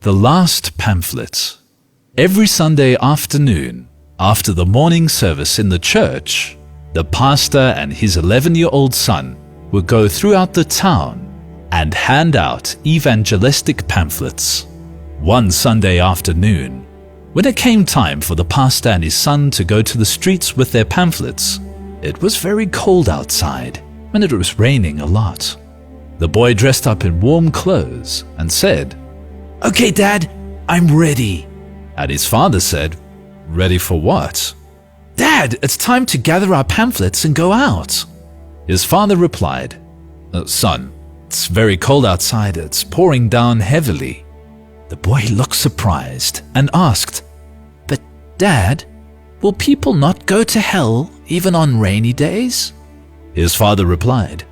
The last pamphlet. Every Sunday afternoon, after the morning service in the church, the pastor and his 11-year-old son would go throughout the town and hand out evangelistic pamphlets. One Sunday afternoon, when it came time for the pastor and his son to go to the streets with their pamphlets, it was very cold outside and it was raining a lot. The boy dressed up in warm clothes and said, "Okay, Dad, I'm ready." And his father said, "Ready for what?" "Dad, it's time to gather our pamphlets and go out." His father replied, "Son, it's very cold outside. It's pouring down heavily." The boy looked surprised and asked, "But Dad, will people not go to hell even on rainy days?" His father replied,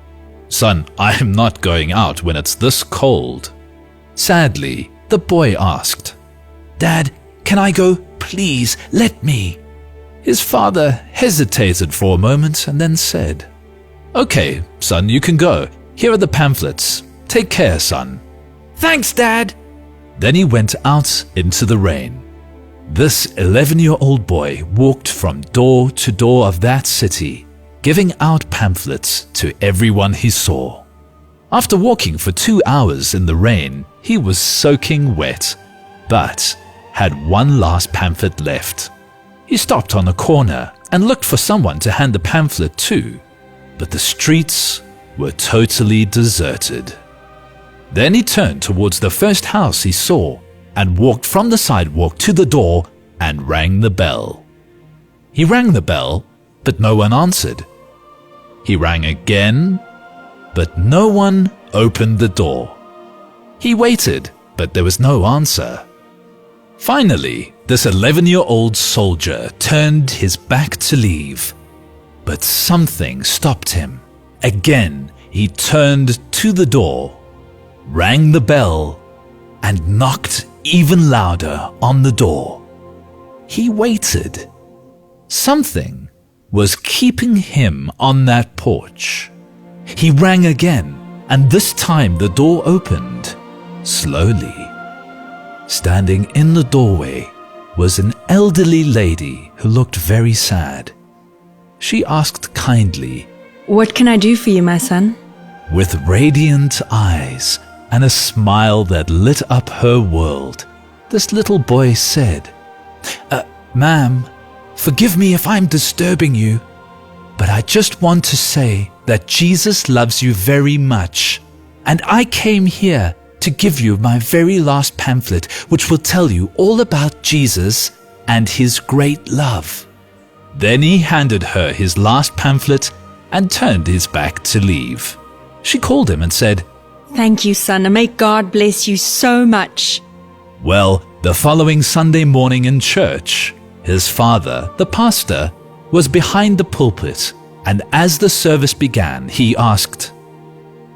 "Son, I am not going out when it's this cold." Sadly, the boy asked, "Dad, can I go? Please, let me." His father hesitated for a moment and then said, "Okay, son, you can go. Here are the pamphlets. Take care, son." "Thanks, Dad." Then he went out into the rain. This 11-year-old boy walked from door to door of that city, giving out pamphlets to everyone he saw. After walking for 2 hours in the rain, he was soaking wet, but had one last pamphlet left. He stopped on a corner and looked for someone to hand the pamphlet to, but the streets were totally deserted. Then he turned towards the first house he saw and walked from the sidewalk to the door and rang the bell. He rang the bell, but no one answered. He rang again, but no one opened the door. He waited, but there was no answer. Finally, this 11-year-old soldier turned his back to leave, but something stopped him. Again, he turned to the door, rang the bell, and knocked even louder on the door. He waited. Something was keeping him on that porch. He rang again, and this time the door opened, slowly. Standing in the doorway was an elderly lady who looked very sad. She asked kindly, "What can I do for you, my son?" With radiant eyes and a smile that lit up her world, this little boy said, "Ma'am, forgive me if I'm disturbing you, but I just want to say that Jesus loves you very much, and I came here to give you my very last pamphlet, which will tell you all about Jesus and his great love." Then he handed her his last pamphlet and turned his back to leave. She called him and said, "Thank you, son, and may God bless you so much." Well, the following Sunday morning in church, his father, the pastor, was behind the pulpit, and as the service began, he asked,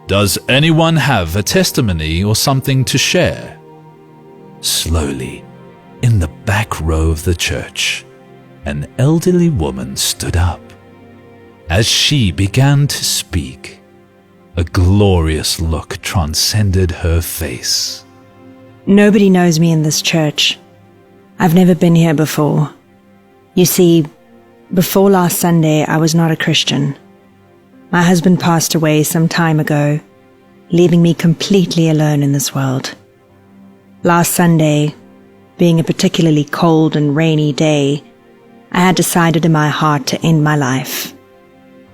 "Does anyone have a testimony or something to share?" Slowly, in the back row of the church, an elderly woman stood up. As she began to speak, a glorious look transcended her face. Nobody knows me in this church. I've never been here before. You see, before last Sunday, I was not a Christian. My husband passed away some time ago, leaving me completely alone in this world. Last Sunday, being a particularly cold and rainy day, I had decided in my heart to end my life.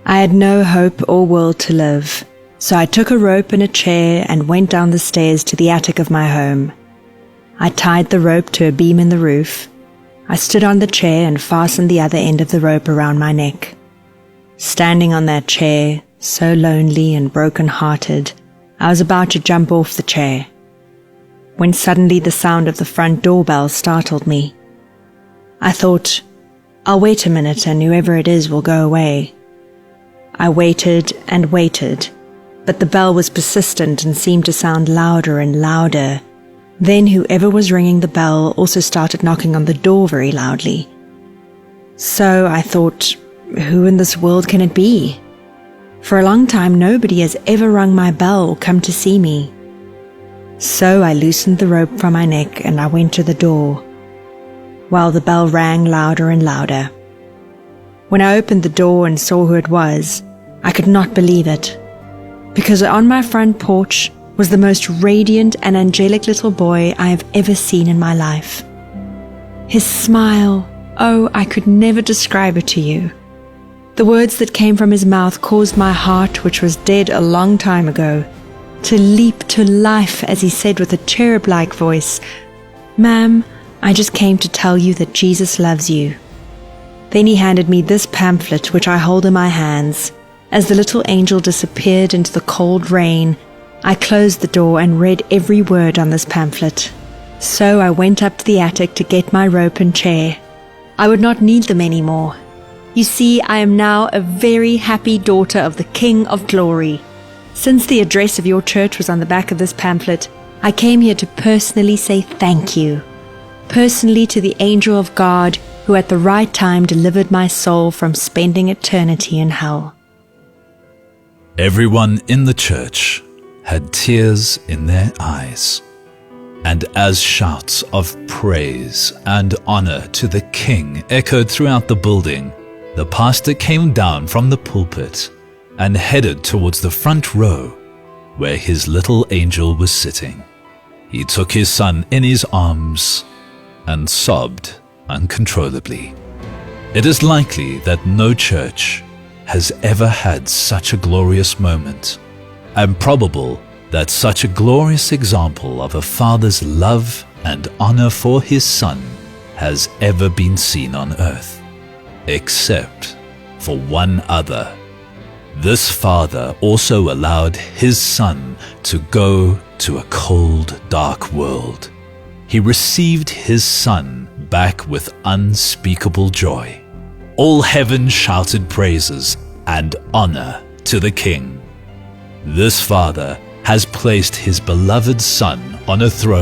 I had no hope or will to live, so I took a rope and a chair and went down the stairs to the attic of my home. I tied the rope to a beam in the roof. I stood on the chair and fastened the other end of the rope around my neck. Standing on that chair, so lonely and broken-hearted, I was about to jump off the chair, when suddenly the sound of the front doorbell startled me. I thought, I'll wait a minute and whoever it is will go away. I waited and waited, but the bell was persistent and seemed to sound louder and louder. Then whoever was ringing the bell also started knocking on the door very loudly. So I thought, who in this world can it be? For a long time nobody has ever rung my bell or come to see me. So I loosened the rope from my neck and I went to the door, while the bell rang louder and louder. When I opened the door and saw who it was, I could not believe it, because on my front porch was the most radiant and angelic little boy I have ever seen in my life. His smile, oh, I could never describe it to you. The words that came from his mouth caused my heart, which was dead a long time ago, to leap to life as he said with a cherub-like voice, "Ma'am, I just came to tell you that Jesus loves you." Then he handed me this pamphlet, which I hold in my hands. As the little angel disappeared into the cold rain, I closed the door and read every word on this pamphlet. So I went up to the attic to get my rope and chair. I would not need them anymore. You see, I am now a very happy daughter of the King of Glory. Since the address of your church was on the back of this pamphlet, I came here to personally say thank you. Personally to the angel of God who at the right time delivered my soul from spending eternity in hell. Everyone in the church had tears in their eyes. And as shouts of praise and honor to the King echoed throughout the building, the pastor came down from the pulpit and headed towards the front row where his little angel was sitting. He took his son in his arms and sobbed uncontrollably. It is likely that no church has ever had such a glorious moment, and probable that such a glorious example of a father's love and honor for his son has ever been seen on earth, except for one other. This father also allowed his son to go to a cold, dark world. He received his son back with unspeakable joy. All heaven shouted praises and honor to the King. This father has placed his beloved son on a throne